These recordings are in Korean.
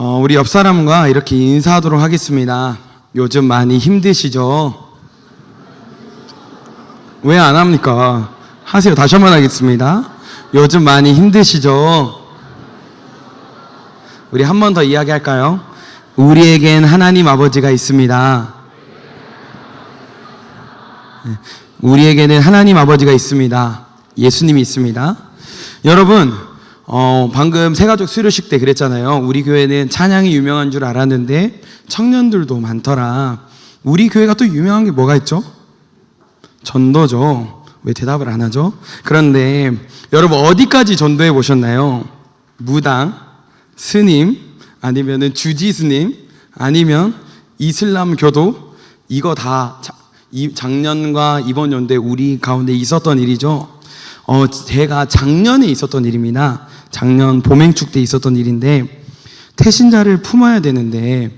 우리 옆 사람과 이렇게 인사하도록 하겠습니다. 요즘 많이 힘드시죠? 왜 안 합니까? 하세요. 다시 한번 하겠습니다. 요즘 많이 힘드시죠? 우리 한 번 더 이야기할까요? 우리에겐 하나님 아버지가 있습니다. 우리에게는 하나님 아버지가 있습니다. 예수님이 있습니다. 여러분, 방금 새가족 수료식 때 그랬잖아요. 우리 교회는 찬양이 유명한 줄 알았는데 청년들도 많더라. 우리 교회가 또 유명한 게 뭐가 있죠? 전도죠. 왜 대답을 안 하죠? 그런데 여러분 어디까지 전도해 보셨나요? 무당, 스님, 아니면은 주지 스님, 아니면 이슬람 교도, 이거 다 작년과 이번 연도에 우리 가운데 있었던 일이죠. 제가 작년에 있었던 일입니다. 작년 봄행축 때 있었던 일인데, 태신자를 품어야 되는데,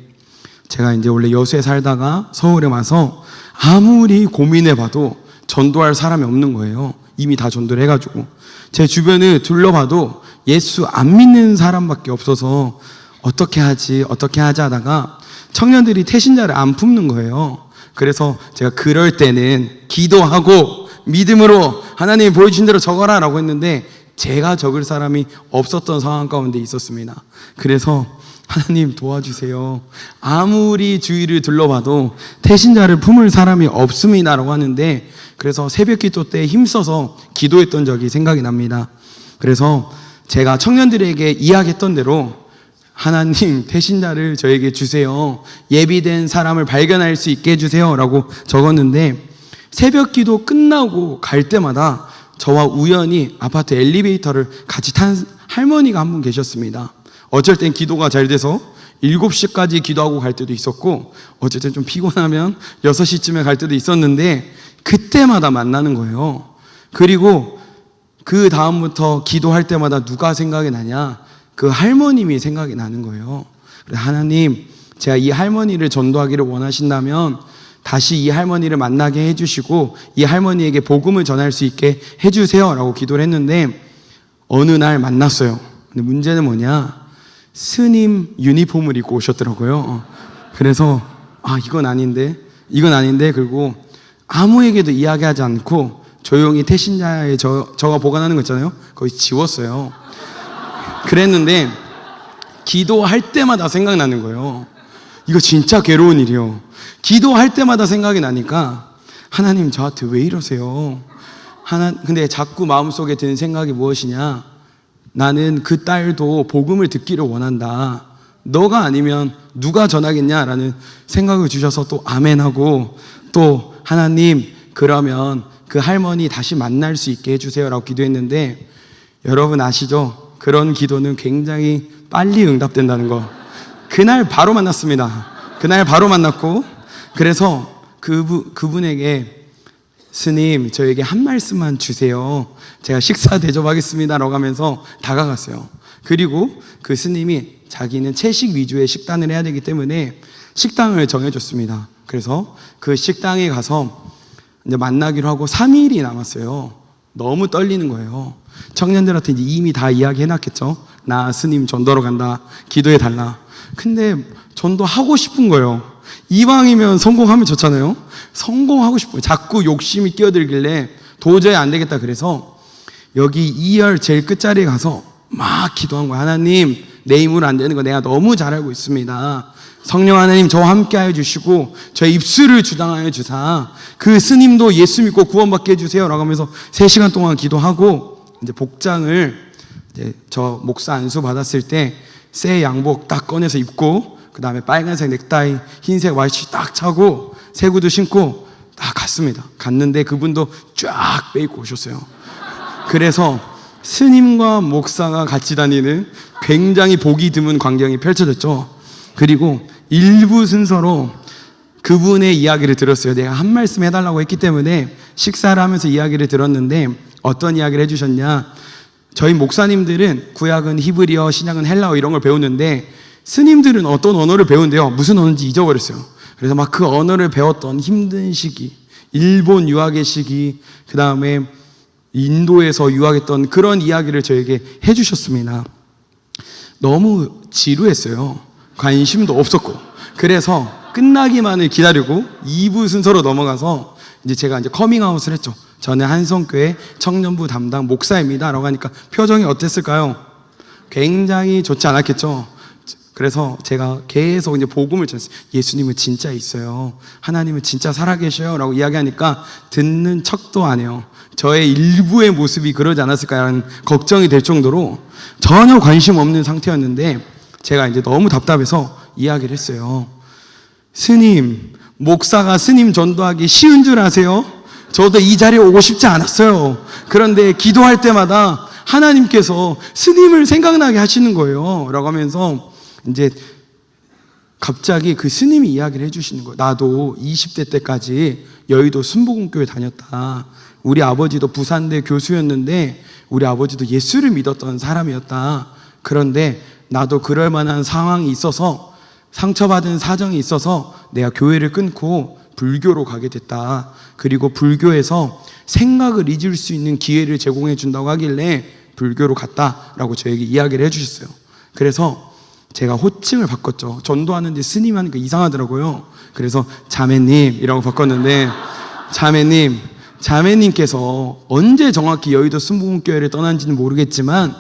제가 이제 원래 여수에 살다가 서울에 와서 아무리 고민해봐도 전도할 사람이 없는 거예요. 이미 다 전도를 해가지고. 제 주변을 둘러봐도 예수 안 믿는 사람밖에 없어서 어떻게 하지 하다가 청년들이 태신자를 안 품는 거예요. 그래서 제가 그럴 때는 기도하고 믿음으로 하나님이 보여주신 대로 적어라 라고 했는데 제가 적을 사람이 없었던 상황 가운데 있었습니다. 그래서 하나님 도와주세요. 아무리 주위를 둘러봐도 태신자를 품을 사람이 없습니다 라고 하는데, 그래서 새벽 기도 때 힘써서 기도했던 적이 생각이 납니다. 그래서 제가 청년들에게 이야기했던 대로 하나님 태신자를 저에게 주세요. 예비된 사람을 발견할 수 있게 해주세요 라고 적었는데, 새벽 기도 끝나고 갈 때마다 저와 우연히 아파트 엘리베이터를 같이 탄 할머니가 한 분 계셨습니다. 어쩔 땐 기도가 잘 돼서 7시까지 기도하고 갈 때도 있었고, 어쩔 땐 좀 피곤하면 6시쯤에 갈 때도 있었는데, 그때마다 만나는 거예요. 그리고 그 다음부터 기도할 때마다 누가 생각이 나냐? 그 할머님이 생각이 나는 거예요. 하나님, 제가 이 할머니를 전도하기를 원하신다면 다시 이 할머니를 만나게 해주시고 이 할머니에게 복음을 전할 수 있게 해주세요 라고 기도를 했는데, 어느 날 만났어요. 근데 문제는 뭐냐? 스님 유니폼을 입고 오셨더라고요. 그래서 이건 아닌데 그리고 아무에게도 이야기하지 않고 조용히 태신자의 저가 보관하는 거 있잖아요. 거의 지웠어요. 그랬는데 기도할 때마다 생각나는 거예요. 이거 진짜 괴로운 일이에요. 기도할 때마다 생각이 나니까 하나님 저한테 왜 이러세요? 근데 자꾸 마음속에 드는 생각이 무엇이냐? 나는 그 딸도 복음을 듣기를 원한다. 너가 아니면 누가 전하겠냐라는 생각을 주셔서 또 아멘하고, 또 하나님 그러면 그 할머니 다시 만날 수 있게 해주세요라고 기도했는데, 여러분 아시죠? 그런 기도는 굉장히 빨리 응답된다는 거. 그날 바로 만났습니다. 그날 바로 만났고, 그래서 그분에게 스님 저에게 한 말씀만 주세요. 제가 식사 대접하겠습니다 라고 하면서 다가갔어요. 그리고 그 스님이 자기는 채식 위주의 식단을 해야 되기 때문에 식당을 정해줬습니다. 그래서 그 식당에 가서 이제 만나기로 하고 3일이 남았어요. 너무 떨리는 거예요. 청년들한테 이미 다 이야기해놨겠죠. 나 스님 전도로 간다, 기도해달라. 근데 전도하고 싶은 거예요. 이왕이면 성공하면 좋잖아요. 성공하고 싶어요. 자꾸 욕심이 끼어들길래 도저히 안 되겠다. 그래서 여기 2열 제일 끝자리에 가서 막 기도한 거예요. 하나님, 내 힘으로 안 되는 거 내가 너무 잘 알고 있습니다. 성령 하나님 저와 함께 하여 주시고 저의 입술을 주장하여 주사 그 스님도 예수 믿고 구원받게 해주세요 라고 하면서 3시간 동안 기도하고, 이제 복장을 이제 저 목사 안수 받았을 때 새 양복 딱 꺼내서 입고, 그 다음에 빨간색 넥타이, 흰색 와이셔츠 딱 차고 새 구두 신고 딱 갔습니다. 갔는데 그분도 쫙 빼입고 오셨어요. 그래서 스님과 목사가 같이 다니는 굉장히 보기 드문 광경이 펼쳐졌죠. 그리고 일부 순서로 그분의 이야기를 들었어요. 내가 한 말씀 해달라고 했기 때문에 식사를 하면서 이야기를 들었는데, 어떤 이야기를 해주셨냐? 저희 목사님들은 구약은 히브리어, 신약은 헬라어 이런 걸 배우는데 스님들은 어떤 언어를 배운대요. 무슨 언어인지 잊어버렸어요. 그래서 막 그 언어를 배웠던 힘든 시기, 일본 유학의 시기, 그 다음에 인도에서 유학했던 그런 이야기를 저에게 해주셨습니다. 너무 지루했어요. 관심도 없었고, 그래서 끝나기만을 기다리고 2부 순서로 넘어가서 이제 제가 이제 커밍아웃을 했죠. 저는 한성교회 청년부 담당 목사입니다 라고 하니까 표정이 어땠을까요? 굉장히 좋지 않았겠죠. 그래서 제가 계속 이제 복음을 전했어요. 예수님은 진짜 있어요, 하나님은 진짜 살아계셔요 라고 이야기하니까 듣는 척도 안 해요. 저의 일부의 모습이 그러지 않았을까라는 걱정이 될 정도로 전혀 관심 없는 상태였는데, 제가 이제 너무 답답해서 이야기를 했어요. 스님, 목사가 스님 전도하기 쉬운 줄 아세요? 저도 이 자리에 오고 싶지 않았어요. 그런데 기도할 때마다 하나님께서 스님을 생각나게 하시는 거예요 라고 하면서 이제 갑자기 그 스님이 이야기를 해주시는 거예요. 나도 20대 때까지 여의도 순복음교회 다녔다. 우리 아버지도 부산대 교수였는데 우리 아버지도 예수를 믿었던 사람이었다. 그런데 나도 그럴 만한 상황이 있어서, 상처받은 사정이 있어서 내가 교회를 끊고 불교로 가게 됐다. 그리고 불교에서 생각을 잊을 수 있는 기회를 제공해 준다고 하길래 불교로 갔다라고 저에게 이야기를 해주셨어요. 그래서 제가 호칭을 바꿨죠. 전도하는데 스님 하니까 이상하더라고요. 그래서 자매님이라고 바꿨는데, 자매님께서 언제 정확히 여의도 순복음교회를 떠난지는 모르겠지만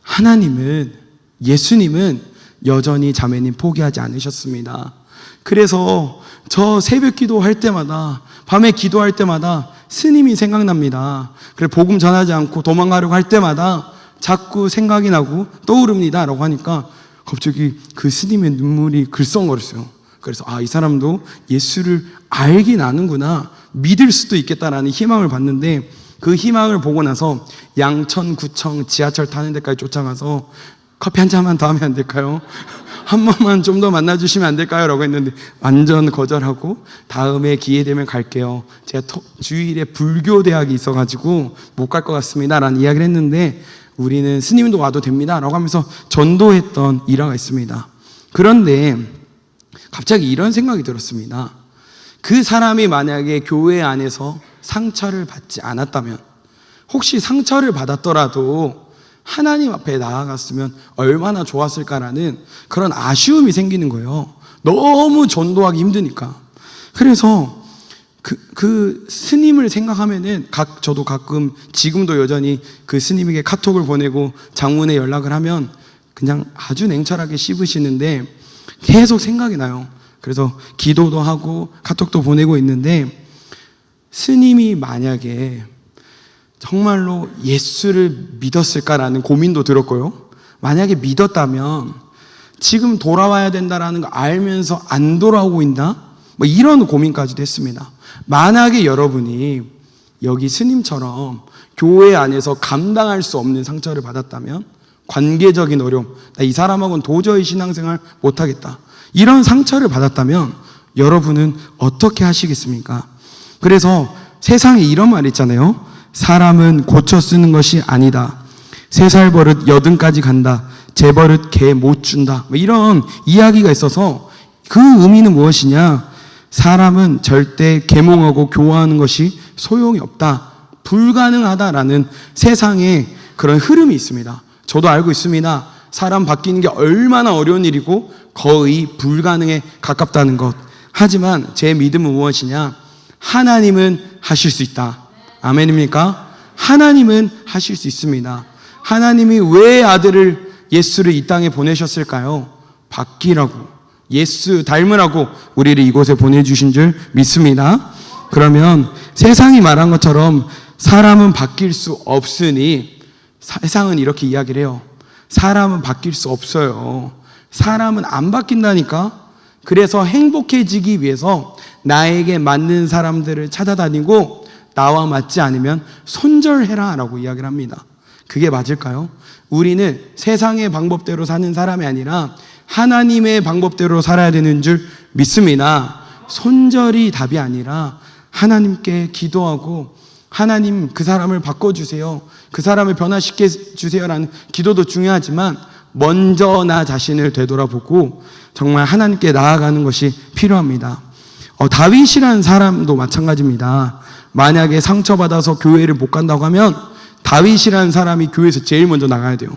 하나님은, 예수님은 여전히 자매님 포기하지 않으셨습니다. 그래서 저 새벽 기도할 때마다, 밤에 기도할 때마다 스님이 생각납니다. 그래 복음 전하지 않고 도망가려고 할 때마다 자꾸 생각이 나고 떠오릅니다 라고 하니까 갑자기 그 스님의 눈물이 글썽거렸어요. 그래서 이 사람도 예수를 알긴 아는구나, 믿을 수도 있겠다라는 희망을 봤는데, 그 희망을 보고 나서 양천 구청 지하철 타는 데까지 쫓아가서 커피 한 잔만 더 하면 안 될까요? 한 번만 좀 더 만나주시면 안 될까요? 라고 했는데 완전 거절하고, 다음에 기회 되면 갈게요, 제가 주일에 불교대학이 있어가지고 못 갈 것 같습니다 라는 이야기를 했는데, 우리는 스님도 와도 됩니다 라고 하면서 전도했던 일화가 있습니다. 그런데 갑자기 이런 생각이 들었습니다. 그 사람이 만약에 교회 안에서 상처를 받지 않았다면, 혹시 상처를 받았더라도 하나님 앞에 나아갔으면 얼마나 좋았을까라는 그런 아쉬움이 생기는 거예요. 너무 전도하기 힘드니까. 그래서 그 스님을 생각하면은 저도 가끔 지금도 여전히 그 스님에게 카톡을 보내고 장문에 연락을 하면 그냥 아주 냉철하게 씹으시는데 계속 생각이 나요. 그래서 기도도 하고 카톡도 보내고 있는데, 스님이 만약에 정말로 예수를 믿었을까라는 고민도 들었고요. 만약에 믿었다면 지금 돌아와야 된다라는 거 알면서 안 돌아오고 있나? 뭐 이런 고민까지도 했습니다. 만약에 여러분이 여기 스님처럼 교회 안에서 감당할 수 없는 상처를 받았다면, 관계적인 어려움, 나 이 사람하고는 도저히 신앙생활 못하겠다, 이런 상처를 받았다면 여러분은 어떻게 하시겠습니까? 그래서 세상에 이런 말이 있잖아요. 사람은 고쳐 쓰는 것이 아니다. 3살 버릇 80까지 간다. 제 버릇 개 못 준다. 뭐 이런 이야기가 있어서 그 의미는 무엇이냐? 사람은 절대 계몽하고 교화하는 것이 소용이 없다, 불가능하다라는 세상에 그런 흐름이 있습니다. 저도 알고 있습니다. 사람 바뀌는 게 얼마나 어려운 일이고 거의 불가능에 가깝다는 것. 하지만 제 믿음은 무엇이냐? 하나님은 하실 수 있다. 아멘입니까? 하나님은 하실 수 있습니다. 하나님이 왜 아들을, 예수를 이 땅에 보내셨을까요? 바뀌라고, 예수 닮으라고 우리를 이곳에 보내주신 줄 믿습니다. 그러면 세상이 말한 것처럼 사람은 바뀔 수 없으니, 세상은 이렇게 이야기를 해요. 사람은 바뀔 수 없어요. 사람은 안 바뀐다니까. 그래서 행복해지기 위해서 나에게 맞는 사람들을 찾아다니고 나와 맞지 않으면 손절해라 라고 이야기를 합니다. 그게 맞을까요? 우리는 세상의 방법대로 사는 사람이 아니라 하나님의 방법대로 살아야 되는 줄 믿습니다. 손절이 답이 아니라 하나님께 기도하고, 하나님 그 사람을 바꿔주세요, 그 사람을 변화시켜 주세요라는 기도도 중요하지만 먼저 나 자신을 되돌아보고 정말 하나님께 나아가는 것이 필요합니다. 다윗이라는 사람도 마찬가지입니다. 만약에 상처받아서 교회를 못 간다고 하면 다윗이라는 사람이 교회에서 제일 먼저 나가야 돼요.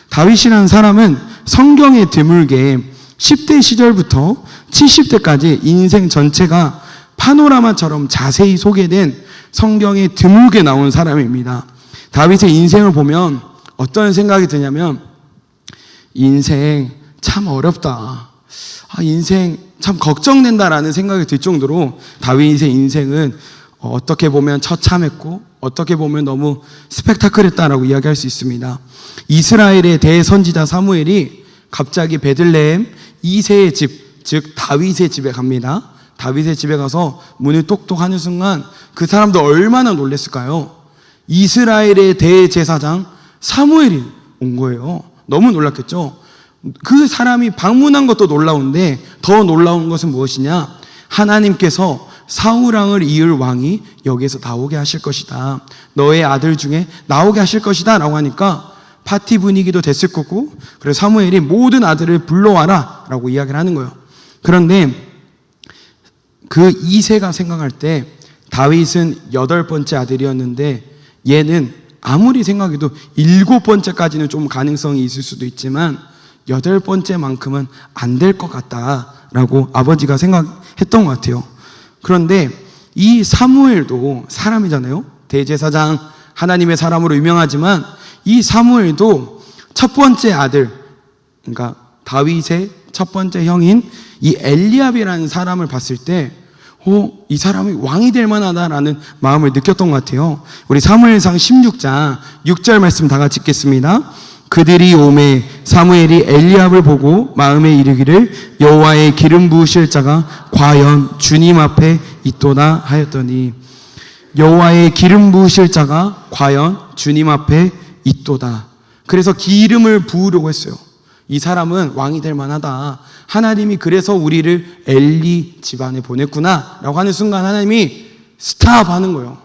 다윗이라는 사람은 성경에 드물게 10대 시절부터 70대까지 인생 전체가 파노라마처럼 자세히 소개된 성경에 드물게 나온 사람입니다. 다윗의 인생을 보면 어떤 생각이 드냐면 인생 참 어렵다. 인생 참 걱정된다라는 생각이 들 정도로 다윗의 인생은 어떻게 보면 처참했고 어떻게 보면 너무 스펙타클했다라고 이야기할 수 있습니다. 이스라엘의 대선지자 사무엘이 갑자기 베들레헴 이새의 집, 즉 다윗의 집에 갑니다. 다윗의 집에 가서 문을 똑똑 하는 순간 그 사람도 얼마나 놀랐을까요? 이스라엘의 대제사장 사무엘이 온 거예요. 너무 놀랐겠죠? 그 사람이 방문한 것도 놀라운데 더 놀라운 것은 무엇이냐? 하나님께서 사울왕을 이을 왕이 여기에서 나오게 하실 것이다. 너의 아들 중에 나오게 하실 것이다 라고 하니까 파티 분위기도 됐을 거고, 그래서 사무엘이 모든 아들을 불러와라 라고 이야기를 하는 거예요. 그런데 그 이새가 생각할 때 다윗은 8번째 아들이었는데 얘는 아무리 생각해도 7번째까지는 좀 가능성이 있을 수도 있지만 8번째만큼은 안 될 것 같다라고 아버지가 생각했던 것 같아요. 그런데 이 사무엘도 사람이잖아요. 대제사장, 하나님의 사람으로 유명하지만 이 사무엘도 첫 번째 아들, 그러니까 다윗의 첫 번째 형인 이 엘리압이라는 사람을 봤을 때 이 사람이 왕이 될 만하다라는 마음을 느꼈던 것 같아요. 우리 사무엘상 16장 6절 말씀 다 같이 읽겠습니다. 그들이 오매 사무엘이 엘리압을 보고 마음에 이르기를 여호와의 기름 부으실 자가 과연 주님 앞에 있도다 하였더니, 여호와의 기름 부으실 자가 과연 주님 앞에 있도다. 그래서 기름을 부으려고 했어요. 이 사람은 왕이 될 만하다. 하나님이 그래서 우리를 엘리 집안에 보냈구나 라고 하는 순간 하나님이 스탑 하는 거예요.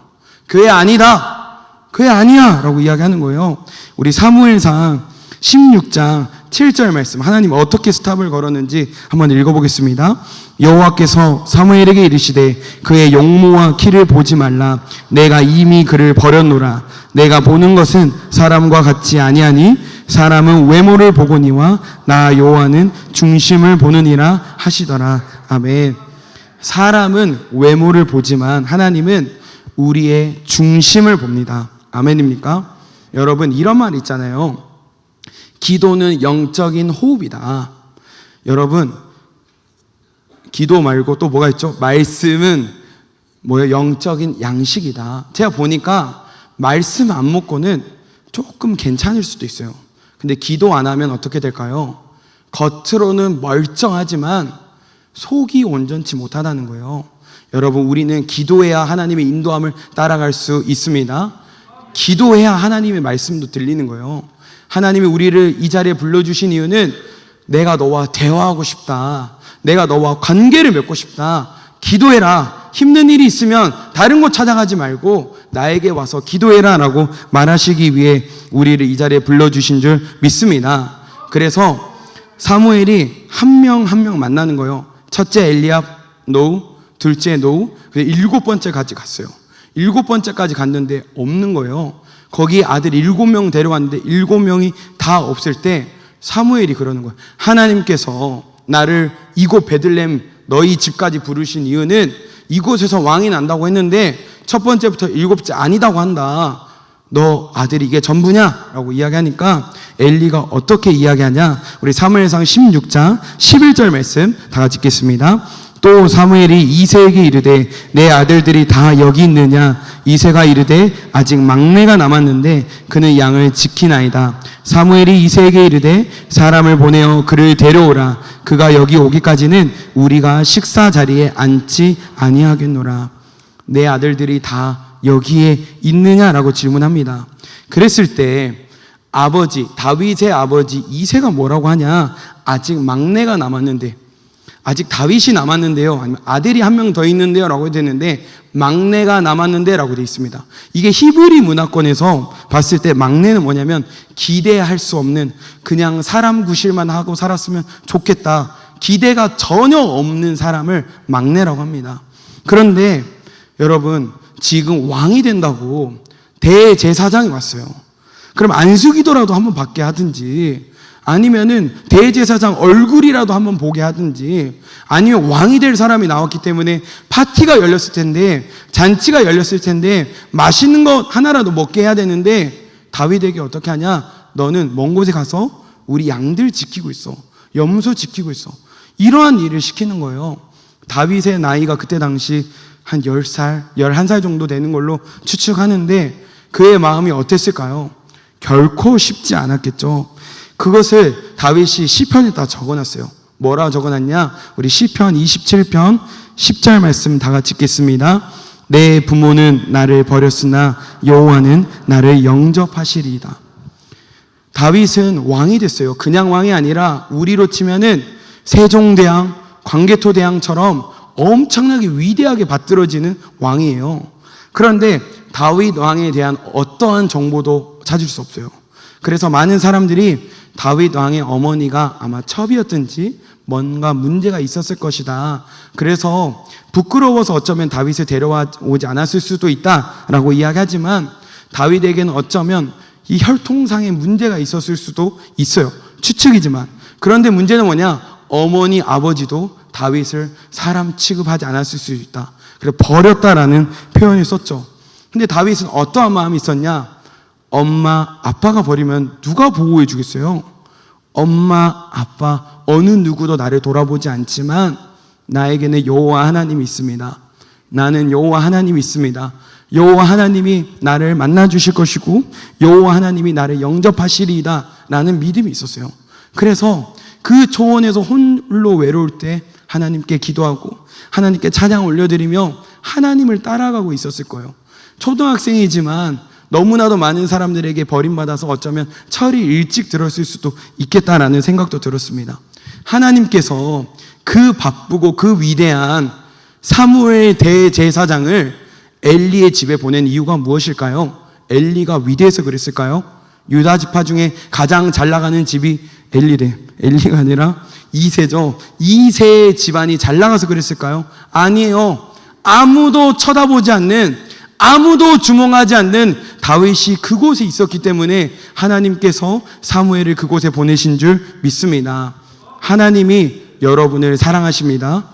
그애 아니다, 그애 아니야 라고 이야기하는 거예요. 우리 사무엘상 16장 7절 말씀, 하나님 어떻게 스탑을 걸었는지 한번 읽어보겠습니다. 여호와께서 사무엘에게 이르시되 그의 용모와 키를 보지 말라. 내가 이미 그를 버렸노라. 내가 보는 것은 사람과 같지 아니하니 사람은 외모를 보거니와 나 여호와는 중심을 보느니라 하시더라. 아멘. 사람은 외모를 보지만 하나님은 우리의 중심을 봅니다. 아멘입니까? 여러분, 이런 말 있잖아요. 기도는 영적인 호흡이다. 여러분, 기도 말고 또 뭐가 있죠? 말씀은 뭐예요? 영적인 양식이다. 제가 보니까 말씀 안 먹고는 조금 괜찮을 수도 있어요. 근데 기도 안 하면 어떻게 될까요? 겉으로는 멀쩡하지만 속이 온전치 못하다는 거예요. 여러분, 우리는 기도해야 하나님의 인도함을 따라갈 수 있습니다. 기도해야 하나님의 말씀도 들리는 거예요. 하나님이 우리를 이 자리에 불러주신 이유는 내가 너와 대화하고 싶다. 내가 너와 관계를 맺고 싶다. 기도해라. 힘든 일이 있으면 다른 곳 찾아가지 말고 나에게 와서 기도해라 라고 말하시기 위해 우리를 이 자리에 불러주신 줄 믿습니다. 그래서 사무엘이 한 명 한 명 만나는 거예요. 첫째 엘리압, 노우, 둘째 노우, 7번째까지 갔어요. 7번째까지 갔는데 없는 거예요. 거기 아들 7명 데려왔는데 7명이 다 없을 때 사무엘이 그러는 거예요. 하나님께서 나를 이곳 베들레헴 너희 집까지 부르신 이유는 이곳에서 왕이 난다고 했는데 첫 번째부터 7째 아니다고 한다. 너 아들이 이게 전부냐? 라고 이야기하니까 엘리가 어떻게 이야기하냐? 우리 사무엘상 16장 11절 말씀 다 같이 읽겠습니다. 또 사무엘이 이새에게 이르되 내 아들들이 다 여기 있느냐? 이새가 이르되 아직 막내가 남았는데 그는 양을 지키나이다. 사무엘이 이새에게 이르되 사람을 보내어 그를 데려오라. 그가 여기 오기까지는 우리가 식사 자리에 앉지 아니하겠노라. 내 아들들이 다 여기에 있느냐라고 질문합니다. 그랬을 때 아버지, 다윗의 아버지 이새가 뭐라고 하냐? 아직 막내가 남았는데, 아직 다윗이 남았는데요, 아니면 아들이 한 명 더 있는데요 라고 되는데 막내가 남았는데 라고 되어 있습니다. 이게 히브리 문화권에서 봤을 때 막내는 뭐냐면 기대할 수 없는, 그냥 사람 구실만 하고 살았으면 좋겠다, 기대가 전혀 없는 사람을 막내라고 합니다. 그런데 여러분, 지금 왕이 된다고 대제사장이 왔어요. 그럼 안수기도라도 한번 받게 하든지 아니면은 대제사장 얼굴이라도 한번 보게 하든지, 아니면 왕이 될 사람이 나왔기 때문에 파티가 열렸을 텐데, 잔치가 열렸을 텐데 맛있는 것 하나라도 먹게 해야 되는데, 다윗에게 어떻게 하냐? 너는 먼 곳에 가서 우리 양들 지키고 있어, 염소 지키고 있어, 이러한 일을 시키는 거예요. 다윗의 나이가 그때 당시 한 10살, 11살 정도 되는 걸로 추측하는데, 그의 마음이 어땠을까요? 결코 쉽지 않았겠죠. 그것을 다윗이 시편에다 적어놨어요. 뭐라 적어놨냐? 우리 시편 27편 10절 말씀 다 같이 읽겠습니다. 내 부모는 나를 버렸으나 여호와는 나를 영접하시리이다. 다윗은 왕이 됐어요. 그냥 왕이 아니라 우리로 치면은 세종대왕, 광개토대왕처럼 엄청나게 위대하게 받들어지는 왕이에요. 그런데 다윗 왕에 대한 어떠한 정보도 찾을 수 없어요. 그래서 많은 사람들이 다윗 왕의 어머니가 아마 첩이었든지 뭔가 문제가 있었을 것이다, 그래서 부끄러워서 어쩌면 다윗을 데려오지 않았을 수도 있다라고 이야기하지만, 다윗에게는 어쩌면 이 혈통상의 문제가 있었을 수도 있어요. 추측이지만. 그런데 문제는 뭐냐? 어머니, 아버지도 다윗을 사람 취급하지 않았을 수 있다. 그래서 버렸다라는 표현을 썼죠. 근데 다윗은 어떠한 마음이 있었냐? 엄마, 아빠가 버리면 누가 보호해 주겠어요? 엄마, 아빠, 어느 누구도 나를 돌아보지 않지만 나에게는 여호와 하나님이 있습니다. 나는 여호와 하나님이 있습니다. 여호와 하나님이 나를 만나 주실 것이고 여호와 하나님이 나를 영접하시리이다 라는 믿음이 있었어요. 그래서 그 초원에서 홀로 외로울 때 하나님께 기도하고 하나님께 찬양 올려드리며 하나님을 따라가고 있었을 거예요. 초등학생이지만 너무나도 많은 사람들에게 버림받아서 어쩌면 철이 일찍 들었을 수도 있겠다라는 생각도 들었습니다. 하나님께서 그 바쁘고 그 위대한 사무엘 대제사장을 엘리의 집에 보낸 이유가 무엇일까요? 엘리가 위대해서 그랬을까요? 유다 지파 중에 가장 잘 나가는 집이 엘리가 아니라 이새죠. 이새 집안이 잘 나가서 그랬을까요? 아니에요. 아무도 쳐다보지 않는, 아무도 주목하지 않는 다윗이 그곳에 있었기 때문에 하나님께서 사무엘을 그곳에 보내신 줄 믿습니다. 하나님이 여러분을 사랑하십니다.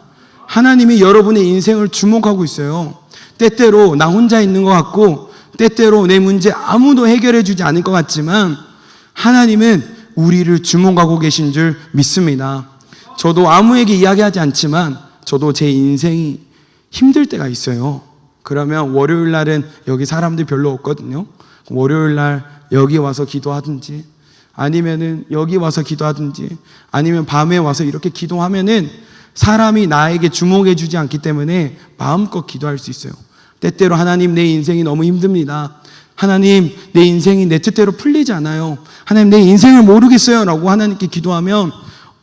하나님이 여러분의 인생을 주목하고 있어요. 때때로 나 혼자 있는 것 같고 때때로 내 문제 아무도 해결해 주지 않을 것 같지만 하나님은 우리를 주목하고 계신 줄 믿습니다. 저도 아무에게 이야기하지 않지만 저도 제 인생이 힘들 때가 있어요. 그러면 월요일 날은 여기 사람들 별로 없거든요. 월요일 날 여기 와서 기도하든지 아니면은 여기 와서 기도하든지 아니면 밤에 와서 이렇게 기도하면은 사람이 나에게 주목해 주지 않기 때문에 마음껏 기도할 수 있어요. 때때로 하나님, 내 인생이 너무 힘듭니다. 하나님, 내 인생이 내 뜻대로 풀리지 않아요. 하나님, 내 인생을 모르겠어요 라고 하나님께 기도하면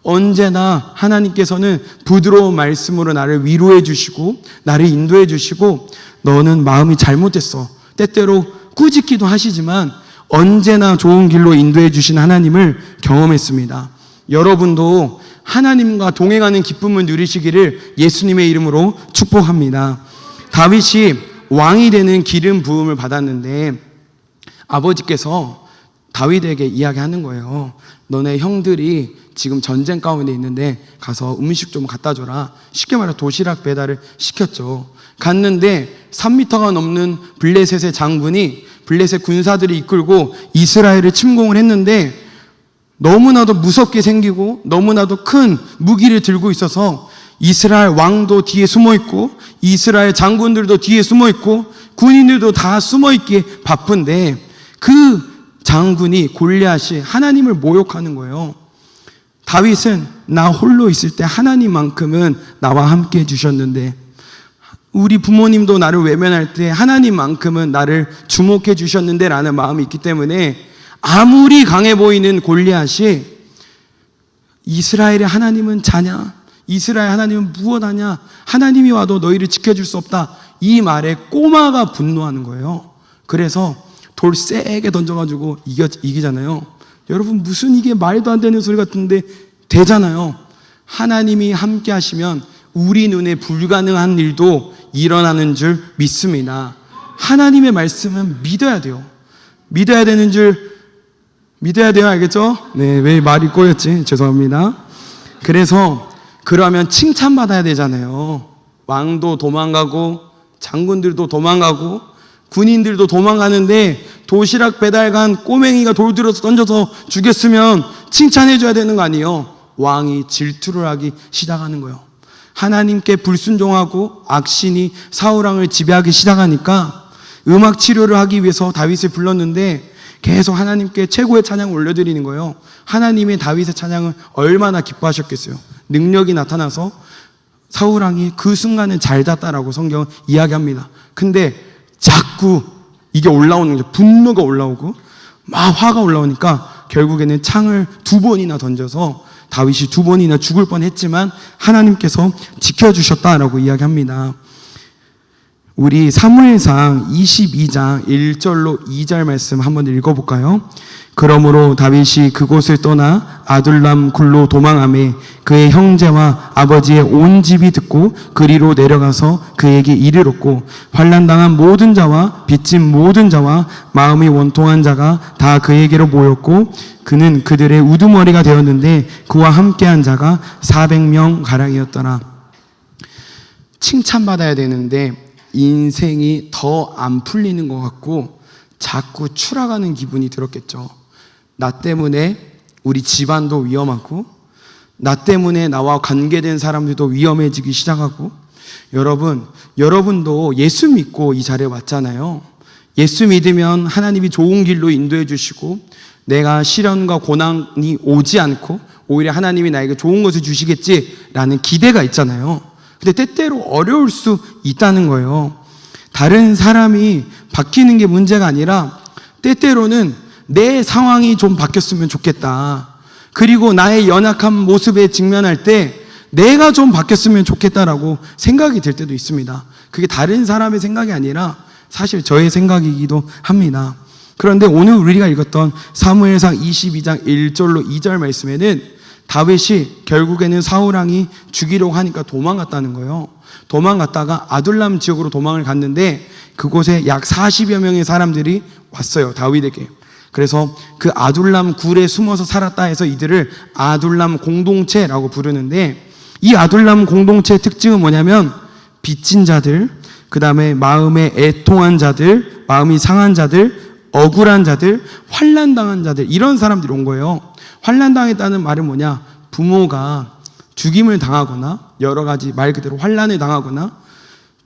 언제나 하나님께서는 부드러운 말씀으로 나를 위로해 주시고 나를 인도해 주시고 너는 마음이 잘못됐어, 때때로 꾸짖기도 하시지만 언제나 좋은 길로 인도해 주신 하나님을 경험했습니다. 여러분도 하나님과 동행하는 기쁨을 누리시기를 예수님의 이름으로 축복합니다. 다윗이 왕이 되는 기름 부음을 받았는데 아버지께서 다윗에게 이야기하는 거예요. 너네 형들이 지금 전쟁 가운데 있는데 가서 음식 좀 갖다 줘라. 쉽게 말해 도시락 배달을 시켰죠. 갔는데 3m가 넘는 블레셋의 장군이 블레셋 군사들이 이끌고 이스라엘을 침공을 했는데 너무나도 무섭게 생기고 너무나도 큰 무기를 들고 있어서 이스라엘 왕도 뒤에 숨어 있고 이스라엘 장군들도 뒤에 숨어 있고 군인들도 다 숨어 있기에 바쁜데 그 장군이 골리앗이 하나님을 모욕하는 거예요. 다윗은 나 홀로 있을 때 하나님만큼은 나와 함께 해주셨는데 우리 부모님도 나를 외면할 때 하나님만큼은 나를 주목해 주셨는데 라는 마음이 있기 때문에 아무리 강해 보이는 골리앗이 이스라엘의 하나님은 자냐? 이스라엘 하나님은 무엇하냐? 하나님이 와도 너희를 지켜줄 수 없다. 이 말에 꼬마가 분노하는 거예요. 그래서 돌 세게 던져가지고 이기잖아요. 여러분 무슨 이게 말도 안 되는 소리 같은데 되잖아요. 하나님이 함께 하시면 우리 눈에 불가능한 일도 일어나는 줄 믿습니다. 하나님의 말씀은 믿어야 돼요. 믿어야 되는 줄 믿어야 돼요, 알겠죠? 네, 왜 말이 꼬였지? 죄송합니다. 그래서 그러면 칭찬받아야 되잖아요. 왕도 도망가고 장군들도 도망가고 군인들도 도망가는데 도시락 배달간 꼬맹이가 돌 들어서 던져서 죽였으면 칭찬해줘야 되는 거 아니에요? 왕이 질투를 하기 시작하는 거예요. 하나님께 불순종하고 악신이 사울왕을 지배하기 시작하니까 음악 치료를 하기 위해서 다윗을 불렀는데 계속 하나님께 최고의 찬양을 올려드리는 거예요. 하나님의 다윗의 찬양을 얼마나 기뻐하셨겠어요. 능력이 나타나서 사울왕이 그 순간은 잘 잤다라고 성경은 이야기합니다. 근데 자꾸 이게 올라오는 거죠. 분노가 올라오고 막 화가 올라오니까 결국에는 창을 2번이나 던져서 다윗이 2번이나 죽을 뻔했지만 하나님께서 지켜주셨다라고 이야기합니다. 우리 사무엘상 22장 1절로 2절 말씀 한번 읽어볼까요? 그러므로 다윗이 그곳을 떠나 아둘람 굴로 도망하매 그의 형제와 아버지의 온 집이 듣고 그리로 내려가서 그에게 이르렀고 환난당한 모든 자와 빚진 모든 자와 마음이 원통한 자가 다 그에게로 모였고 그는 그들의 우두머리가 되었는데 그와 함께한 자가 400명 가량이었더라. 칭찬받아야 되는데 인생이 더 안 풀리는 것 같고 자꾸 추락하는 기분이 들었겠죠. 나 때문에 우리 집안도 위험하고 나 때문에 나와 관계된 사람들도 위험해지기 시작하고 여러분도 예수 믿고 이 자리에 왔잖아요. 예수 믿으면 하나님이 좋은 길로 인도해 주시고 내가 시련과 고난이 오지 않고 오히려 하나님이 나에게 좋은 것을 주시겠지라는 기대가 있잖아요. 근데 때때로 어려울 수 있다는 거예요. 다른 사람이 바뀌는 게 문제가 아니라 때때로는 내 상황이 좀 바뀌었으면 좋겠다. 그리고 나의 연약한 모습에 직면할 때 내가 좀 바뀌었으면 좋겠다라고 생각이 들 때도 있습니다. 그게 다른 사람의 생각이 아니라 사실 저의 생각이기도 합니다. 그런데 오늘 우리가 읽었던 사무엘상 22장 1절로 2절 말씀에는 다윗이 결국에는 사울왕이 죽이려고 하니까 도망갔다는 거예요. 도망갔다가 아둘람 지역으로 도망을 갔는데 그곳에 약 40여 명의 사람들이 왔어요, 다윗에게. 그래서 그 아둘람 굴에 숨어서 살았다 해서 이들을 아둘람 공동체라고 부르는데 이 아둘람 공동체의 특징은 뭐냐면 빚진 자들, 그 다음에 마음에 애통한 자들, 마음이 상한 자들, 억울한 자들, 환난당한 자들, 이런 사람들이 온 거예요. 환난당했다는 말은 뭐냐? 부모가 죽임을 당하거나 여러 가지 말 그대로 환난을 당하거나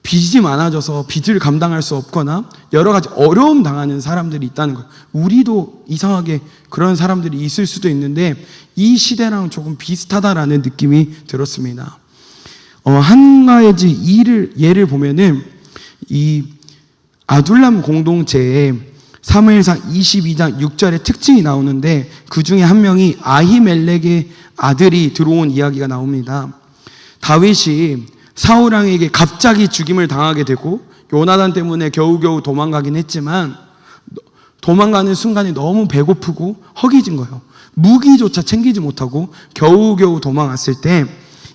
빚이 많아져서 빚을 감당할 수 없거나 여러 가지 어려움 당하는 사람들이 있다는 거예요. 우리도 이상하게 그런 사람들이 있을 수도 있는데 이 시대랑 조금 비슷하다라는 느낌이 들었습니다. 한 가지 예를 보면은 이 아둘람 공동체에 사무엘상 22장 6절에 특징이 나오는데 그 중에 한 명이 아히멜렉의 아들이 들어온 이야기가 나옵니다. 다윗이 사울왕에게 갑자기 죽임을 당하게 되고 요나단 때문에 겨우겨우 도망가긴 했지만 도망가는 순간에 너무 배고프고 허기진 거예요. 무기조차 챙기지 못하고 겨우겨우 도망갔을 때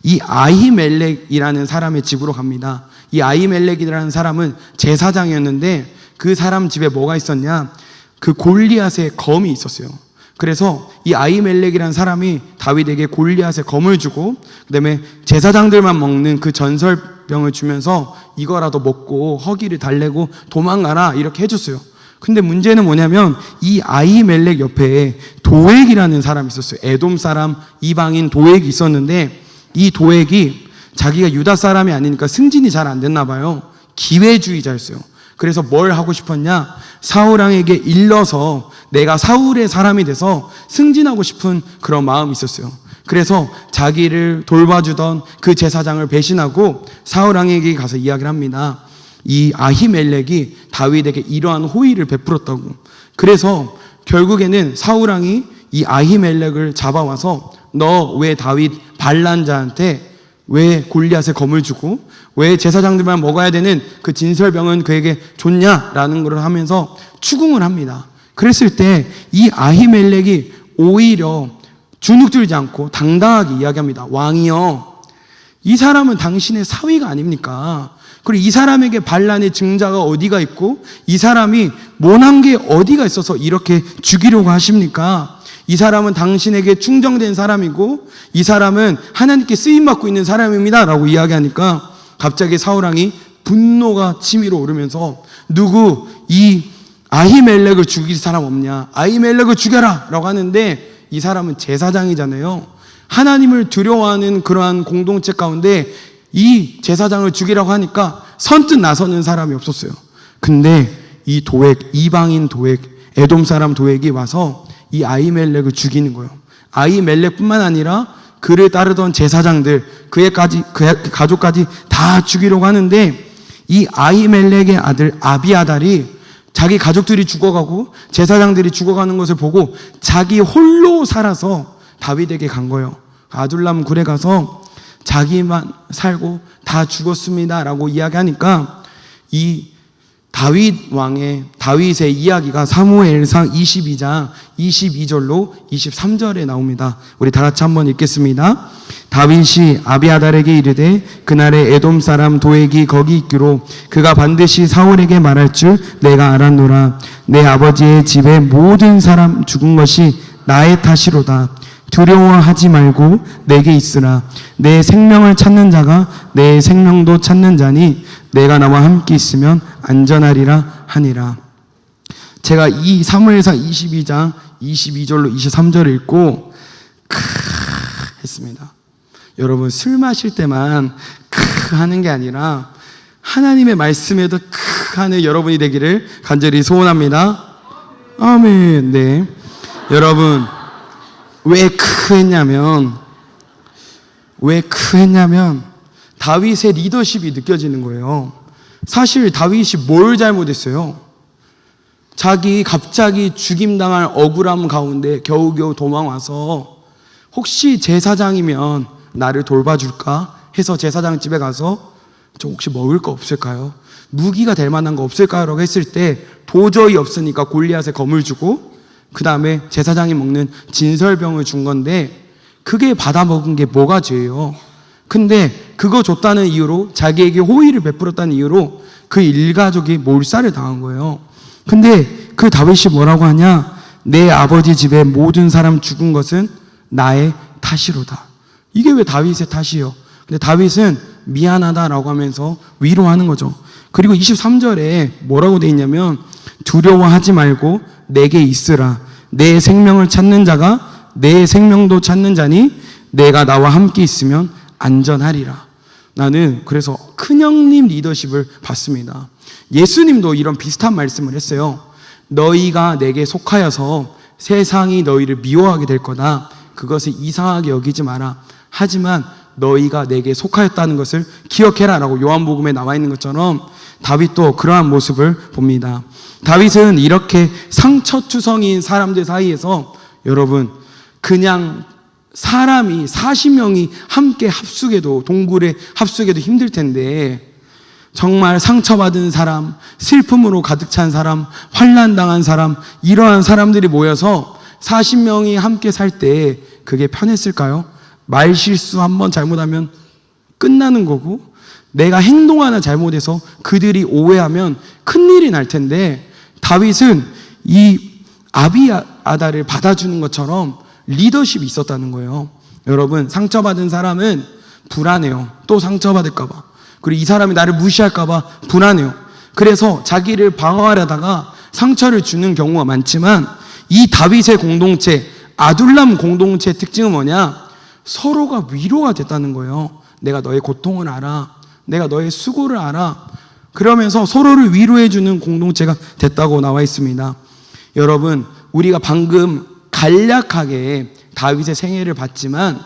이 아히멜렉이라는 사람의 집으로 갑니다. 이 아히멜렉이라는 사람은 제사장이었는데 그 사람 집에 뭐가 있었냐? 그 골리앗의 검이 있었어요. 그래서 이 아히멜렉이라는 사람이 다윗에게 골리앗의 검을 주고 그다음에 제사장들만 먹는 그 전설병을 주면서 이거라도 먹고 허기를 달래고 도망가라 이렇게 해줬어요. 근데 문제는 뭐냐면 이 아히멜렉 옆에 도액이라는 사람이 있었어요. 에돔 사람 이방인 도액이 있었는데 이 도액이 자기가 유다 사람이 아니니까 승진이 잘 안 됐나 봐요. 기회주의자였어요. 그래서 뭘 하고 싶었냐? 사울왕에게 일러서 내가 사울의 사람이 돼서 승진하고 싶은 그런 마음이 있었어요. 그래서 자기를 돌봐주던 그 제사장을 배신하고 사울왕에게 가서 이야기를 합니다. 이 아히멜렉이 다윗에게 이러한 호의를 베풀었다고. 그래서 결국에는 사울왕이 이 아히멜렉을 잡아와서 너 왜 다윗 반란자한테 왜 골리앗의 검을 주고 왜 제사장들만 먹어야 되는 그 진설병은 그에게 줬냐라는 걸 하면서 추궁을 합니다. 그랬을 때 이 아히멜렉이 오히려 주눅들지 않고 당당하게 이야기합니다. 왕이여, 이 사람은 당신의 사위가 아닙니까? 그리고 이 사람에게 반란의 증자가 어디가 있고 이 사람이 못한 게 어디가 있어서 이렇게 죽이려고 하십니까? 이 사람은 당신에게 충정된 사람이고 이 사람은 하나님께 쓰임받고 있는 사람입니다 라고 이야기하니까 갑자기 사울왕이 분노가 치밀어 오르면서 누구 이 아히멜렉을 죽일 사람 없냐, 아히멜렉을 죽여라 라고 하는데 이 사람은 제사장이잖아요. 하나님을 두려워하는 그러한 공동체 가운데 이 제사장을 죽이라고 하니까 선뜻 나서는 사람이 없었어요. 근데 이 도액, 이방인 도액, 에돔 사람 도액이 와서 이 아히멜렉을 죽이는 거예요. 아히멜렉뿐만 아니라 그를 따르던 제사장들, 그의 가족까지 다 죽이려고 하는데 이 아히멜렉의 아들 아비아달이 자기 가족들이 죽어가고 제사장들이 죽어가는 것을 보고 자기 홀로 살아서 다윗에게 간 거예요. 아둘람 굴에 가서 자기만 살고 다 죽었습니다 라고 이야기하니까 이 다윗의 이야기가 사무엘상 22장 22절로 23절에 나옵니다. 우리 다 같이 한번 읽겠습니다. 다윗이 아비아달에게 이르되 그날에 에돔 사람 도액이 거기 있기로 그가 반드시 사울에게 말할 줄 내가 알았노라. 내 아버지의 집에 모든 사람 죽은 것이 나의 탓이로다. 두려워하지 말고 내게 있으라. 내 생명을 찾는 자가 내 생명도 찾는 자니 내가 나와 함께 있으면 안전하리라 하니라. 제가 이 사무엘상 22장 22절로 23절을 읽고 했습니다. 여러분 술 마실 때만 하는 게 아니라 하나님의 말씀에도 하는 여러분이 되기를 간절히 소원합니다. 아멘. 네. 여러분 왜 했냐면 다윗의 리더십이 느껴지는 거예요. 사실 다윗이 뭘 잘못했어요? 자기 갑자기 죽임당할 억울함 가운데 겨우겨우 도망와서 혹시 제사장이면 나를 돌봐줄까 해서 제사장 집에 가서 저 혹시 먹을 거 없을까요? 무기가 될 만한 거 없을까요? 라고 했을 때 도저히 없으니까 골리앗의 검을 주고 그 다음에 제사장이 먹는 진설병을 준 건데 그게 받아먹은 게 뭐가 죄예요? 근데 그거 줬다는 이유로 자기에게 호의를 베풀었다는 이유로 그 일가족이 몰살을 당한 거예요. 근데 그 다윗이 뭐라고 하냐? 내 아버지 집에 모든 사람 죽은 것은 나의 탓이로다. 이게 왜 다윗의 탓이에요? 근데 다윗은 미안하다라고 하면서 위로하는 거죠. 그리고 23절에 뭐라고 돼 있냐면 두려워하지 말고 내게 있으라. 내 생명을 찾는 자가 내 생명도 찾는 자니 내가 나와 함께 있으면 안전하리라. 나는 그래서 큰형님 리더십을 봤습니다. 예수님도 이런 비슷한 말씀을 했어요. 너희가 내게 속하여서 세상이 너희를 미워하게 될 거다. 그것을 이상하게 여기지 마라. 하지만 너희가 내게 속하였다는 것을 기억해라 라고 요한복음에 나와 있는 것처럼 다윗도 그러한 모습을 봅니다. 다윗은 이렇게 상처투성이인 사람들 사이에서 여러분 그냥 사람이 40명이 함께 합숙해도 동굴에 합숙해도 힘들 텐데 정말 상처받은 사람, 슬픔으로 가득 찬 사람, 환난당한 사람 이러한 사람들이 모여서 40명이 함께 살 때 그게 편했을까요? 말 실수 한번 잘못하면 끝나는 거고 내가 행동 하나 잘못해서 그들이 오해하면 큰일이 날 텐데 다윗은 이 아비아달을 받아주는 것처럼 리더십이 있었다는 거예요. 여러분 상처받은 사람은 불안해요. 또 상처받을까 봐. 그리고 이 사람이 나를 무시할까 봐 불안해요. 그래서 자기를 방어하려다가 상처를 주는 경우가 많지만 이 다윗의 공동체 아둘람 공동체의 특징은 뭐냐? 서로가 위로가 됐다는 거예요. 내가 너의 고통을 알아. 내가 너의 수고를 알아. 그러면서 서로를 위로해주는 공동체가 됐다고 나와 있습니다. 여러분 우리가 방금 간략하게 다윗의 생애를 봤지만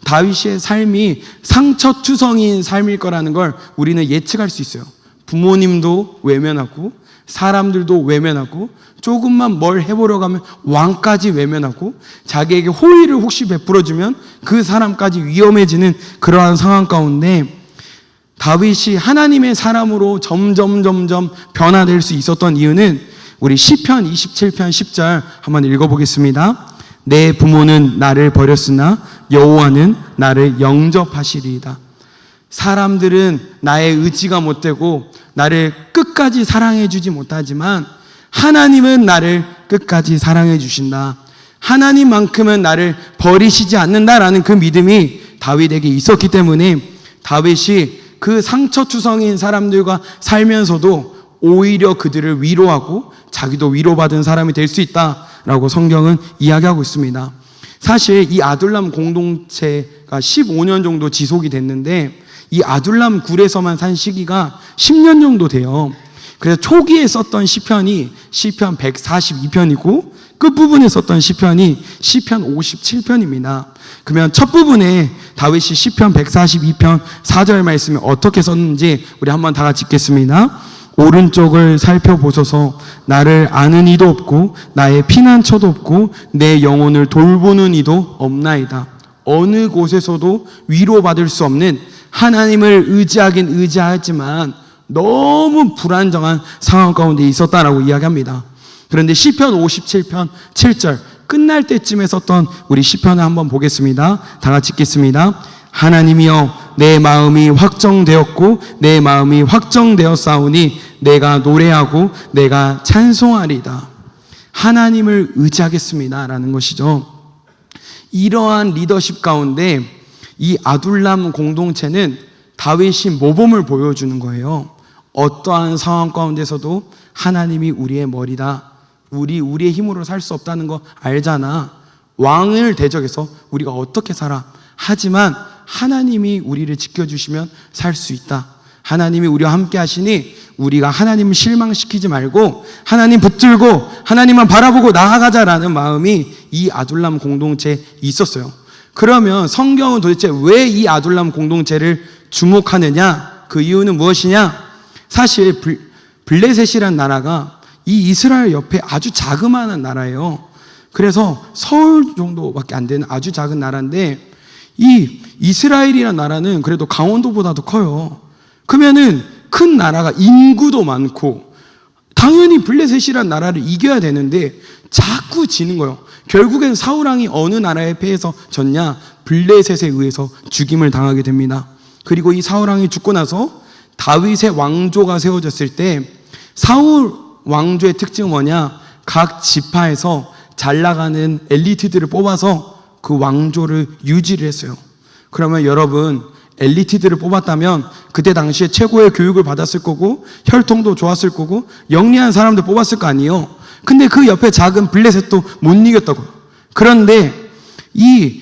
다윗의 삶이 상처투성이인 삶일 거라는 걸 우리는 예측할 수 있어요. 부모님도 외면하고 사람들도 외면하고 조금만 뭘 해보려고 하면 왕까지 외면하고 자기에게 호의를 혹시 베풀어주면 그 사람까지 위험해지는 그러한 상황 가운데 다윗이 하나님의 사람으로 점점 변화될 수 있었던 이유는 우리 시편 27편 10절 한번 읽어보겠습니다. 내 부모는 나를 버렸으나 여호와는 나를 영접하시리이다. 사람들은 나의 의지가 못 되고 나를 끝까지 사랑해 주지 못하지만 하나님은 나를 끝까지 사랑해 주신다. 하나님만큼은 나를 버리시지 않는다라는 그 믿음이 다윗에게 있었기 때문에 다윗이 그 상처투성인 사람들과 살면서도 오히려 그들을 위로하고 자기도 위로받은 사람이 될 수 있다라고 성경은 이야기하고 있습니다. 사실 이 아둘람 공동체가 15년 정도 지속이 됐는데 이 아둘람 굴에서만 산 시기가 10년 정도 돼요. 그래서 초기에 썼던 시편이 시편 142편이고 끝부분에 썼던 시편이 시편 57편입니다. 그러면 첫 부분에 다윗이 시편 142편 4절 말씀을 어떻게 썼는지 우리 한번 다 같이 읽겠습니다. 오른쪽을 살펴보소서. 나를 아는 이도 없고 나의 피난처도 없고 내 영혼을 돌보는 이도 없나이다. 어느 곳에서도 위로받을 수 없는 하나님을 의지하긴 의지하지만 너무 불안정한 상황 가운데 있었다라고 이야기합니다. 그런데 시편 57편 7절 끝날 때쯤에 썼던 우리 시편을 한번 보겠습니다. 다 같이 읽겠습니다. 하나님이여 내 마음이 확정되었고 내 마음이 확정되었사오니 내가 노래하고 내가 찬송하리다. 하나님을 의지하겠습니다 라는 것이죠. 이러한 리더십 가운데 이 아둘람 공동체는 다윗이 모범을 보여주는 거예요. 어떠한 상황 가운데서도 하나님이 우리의 머리다. 우리의 힘으로 살 수 없다는 거 알잖아. 왕을 대적해서 우리가 어떻게 살아. 하지만 하나님이 우리를 지켜주시면 살 수 있다. 하나님이 우리와 함께 하시니 우리가 하나님을 실망시키지 말고 하나님 붙들고 하나님만 바라보고 나아가자라는 마음이 이 아둘람 공동체에 있었어요. 그러면 성경은 도대체 왜 이 아둘람 공동체를 주목하느냐? 그 이유는 무엇이냐? 사실 블레셋이란 나라가 이 이스라엘 옆에 아주 자그마한 나라예요. 그래서 서울 정도밖에 안 되는 아주 작은 나라인데 이 이스라엘이란 나라는 그래도 강원도보다도 커요. 그러면은 큰 나라가 인구도 많고 당연히 블레셋이란 나라를 이겨야 되는데 자꾸 지는 거예요. 결국엔 사울왕이 어느 나라에 패해서 졌냐? 블레셋에 의해서 죽임을 당하게 됩니다. 그리고 이 사울왕이 죽고 나서 다윗의 왕조가 세워졌을 때 사울 왕조의 특징은 뭐냐? 각 지파에서 잘 나가는 엘리트들을 뽑아서 그 왕조를 유지를 했어요. 그러면 여러분 엘리트들을 뽑았다면 그때 당시에 최고의 교육을 받았을 거고 혈통도 좋았을 거고 영리한 사람들 뽑았을 거 아니에요. 근데 그 옆에 작은 블레셋도 못 이겼다고요. 그런데 이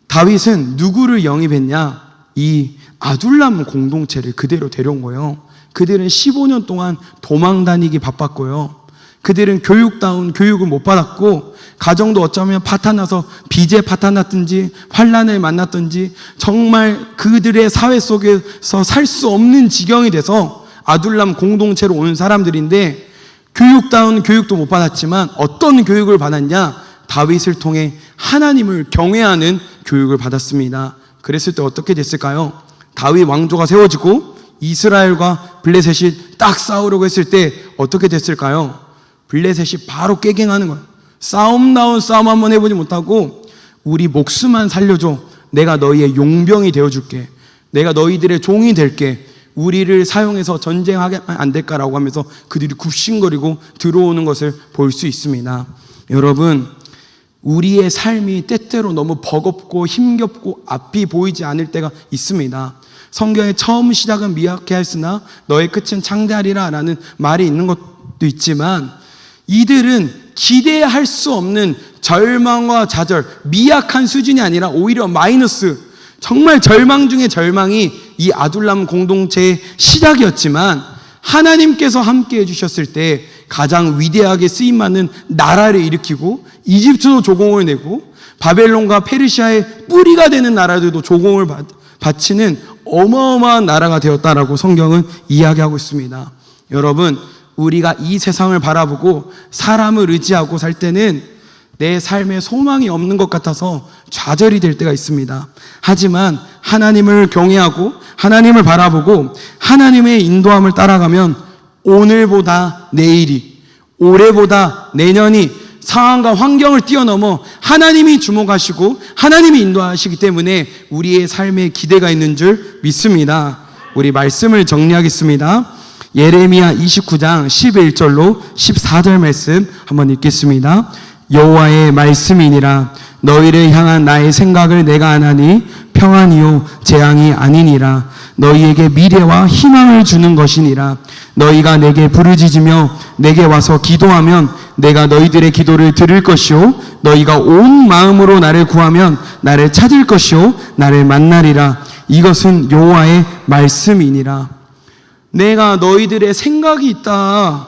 다윗은 누구를 영입했냐? 이 아둘람 공동체를 그대로 데려온 거예요. 그들은 15년 동안 도망 다니기 바빴고요. 그들은 교육다운 교육을 못 받았고 가정도 어쩌면 파탄나서 빚에 파탄났든지 환난을 만났든지 정말 그들의 사회 속에서 살 수 없는 지경이 돼서 아둘람 공동체로 온 사람들인데 교육다운 교육도 못 받았지만 어떤 교육을 받았냐? 다윗을 통해 하나님을 경외하는 교육을 받았습니다. 그랬을 때 어떻게 됐을까요? 다윗 왕조가 세워지고 이스라엘과 블레셋이 딱 싸우려고 했을 때 어떻게 됐을까요? 블레셋이 바로 깨갱하는 거예요. 싸움다운 싸움 한번 해보지 못하고 우리 목숨만 살려줘. 내가 너희의 용병이 되어줄게. 내가 너희들의 종이 될게. 우리를 사용해서 전쟁하게 안 될까라고 하면서 그들이 굽신거리고 들어오는 것을 볼 수 있습니다. 여러분, 우리의 삶이 때때로 너무 버겁고 힘겹고 앞이 보이지 않을 때가 있습니다. 성경의 처음 시작은 미약해 하였으나 너의 끝은 창대하리라 라는 말이 있는 것도 있지만 이들은 기대할 수 없는 절망과 좌절, 미약한 수준이 아니라 오히려 마이너스, 정말 절망 중에 절망이 이 아둘람 공동체의 시작이었지만 하나님께서 함께 해주셨을 때 가장 위대하게 쓰임받는 나라를 일으키고 이집트도 조공을 내고 바벨론과 페르시아의 뿌리가 되는 나라들도 조공을 바치는 어마어마한 나라가 되었다라고 성경은 이야기하고 있습니다. 여러분, 우리가 이 세상을 바라보고 사람을 의지하고 살 때는 내 삶에 소망이 없는 것 같아서 좌절이 될 때가 있습니다. 하지만 하나님을 경외하고 하나님을 바라보고 하나님의 인도함을 따라가면 오늘보다 내일이, 올해보다 내년이 상황과 환경을 뛰어넘어 하나님이 주목하시고 하나님이 인도하시기 때문에 우리의 삶에 기대가 있는 줄 믿습니다. 우리 말씀을 정리하겠습니다. 예레미야 29장 11절로 14절 말씀 한번 읽겠습니다. 여호와의 말씀이니라. 너희를 향한 나의 생각을 내가 아나니 평안이요 재앙이 아니니라. 너희에게 미래와 희망을 주는 것이니라. 너희가 내게 부르짖으며 내게 와서 기도하면 내가 너희들의 기도를 들을 것이요 너희가 온 마음으로 나를 구하면 나를 찾을 것이요 나를 만나리라. 이것은 여호와의 말씀이니라. 내가 너희들의 생각이 있다.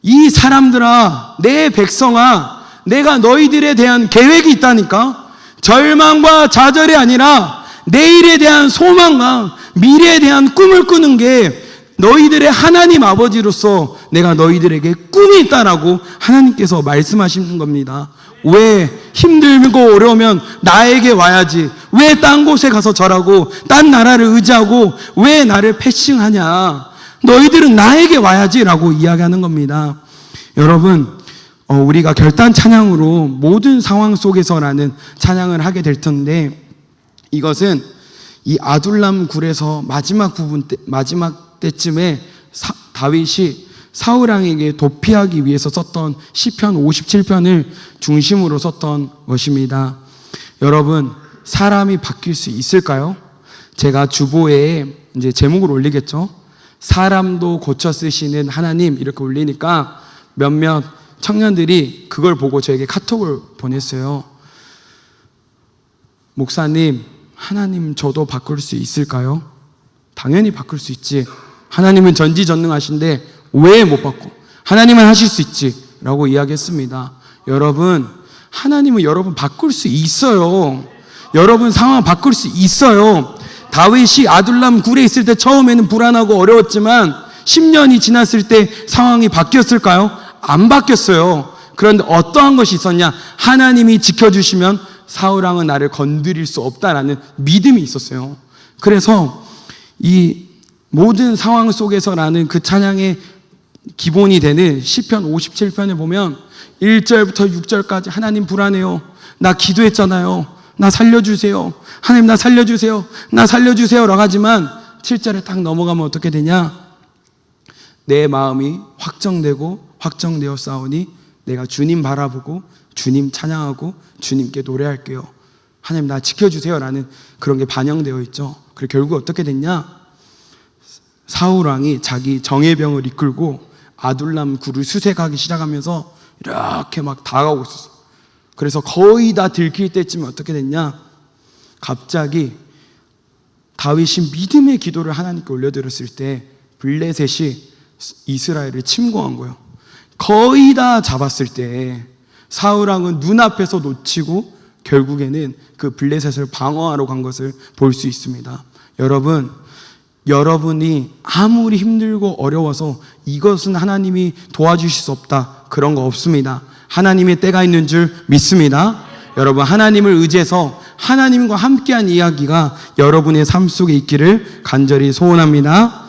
이 사람들아, 내 백성아, 내가 너희들에 대한 계획이 있다니까. 절망과 좌절이 아니라 내일에 대한 소망과 미래에 대한 꿈을 꾸는 게 너희들의 하나님 아버지로서 내가 너희들에게 꿈이 있다라고 하나님께서 말씀하시는 겁니다. 왜 힘들고 어려우면 나에게 와야지, 왜 딴 곳에 가서 절하고 딴 나라를 의지하고 왜 나를 패싱하냐, 너희들은 나에게 와야지 라고 이야기하는 겁니다. 여러분, 우리가 결단 찬양으로 모든 상황 속에서라는 찬양을 하게 될 텐데, 이것은 이 아둘람 굴에서 마지막 때쯤에 다윗이 사울왕에게 도피하기 위해서 썼던 시편 57편을 중심으로 썼던 것입니다. 여러분, 사람이 바뀔 수 있을까요? 제가 주보에 이제 제목을 올리겠죠. 사람도 고쳐 쓰시는 하나님, 이렇게 올리니까 몇몇 청년들이 그걸 보고 저에게 카톡을 보냈어요. 목사님, 하나님 저도 바꿀 수 있을까요? 당연히 바꿀 수 있지. 하나님은 전지전능하신데 왜 못 바꿔? 하나님은 하실 수 있지 라고 이야기했습니다. 여러분, 하나님은 여러분 바꿀 수 있어요. 여러분 상황 바꿀 수 있어요. 다윗이 아둘람 굴에 있을 때 처음에는 불안하고 어려웠지만 10년이 지났을 때 상황이 바뀌었을까요? 안 바뀌었어요. 그런데 어떠한 것이 있었냐? 하나님이 지켜주시면 사울왕은 나를 건드릴 수 없다라는 믿음이 있었어요. 그래서 이 모든 상황 속에서라는 그 찬양의 기본이 되는 시편 57편에 보면 1절부터 6절까지 하나님 불안해요. 나 기도했잖아요. 나 살려주세요. 하나님 나 살려주세요. 나 살려주세요 라고 하지만 7절에 딱 넘어가면 어떻게 되냐? 내 마음이 확정되어 싸우니 내가 주님 바라보고 주님 찬양하고 주님께 노래할게요. 하나님 나 지켜주세요 라는 그런 게 반영되어 있죠. 그리고 결국 어떻게 됐냐? 사울왕이 자기 정예병을 이끌고 아둘람 굴을 수색하기 시작하면서 이렇게 막 다가오고 있었어. 그래서 거의 다 들킬 때쯤에 어떻게 됐냐? 갑자기 다윗이 믿음의 기도를 하나님께 올려드렸을 때 블레셋이 이스라엘을 침공한 거예요. 거의 다 잡았을 때 사울왕은 눈앞에서 놓치고 결국에는 그 블레셋을 방어하러 간 것을 볼 수 있습니다. 여러분이 아무리 힘들고 어려워서 이것은 하나님이 도와주실 수 없다, 그런 거 없습니다. 하나님의 때가 있는 줄 믿습니다. 여러분, 하나님을 의지해서 하나님과 함께한 이야기가 여러분의 삶 속에 있기를 간절히 소원합니다.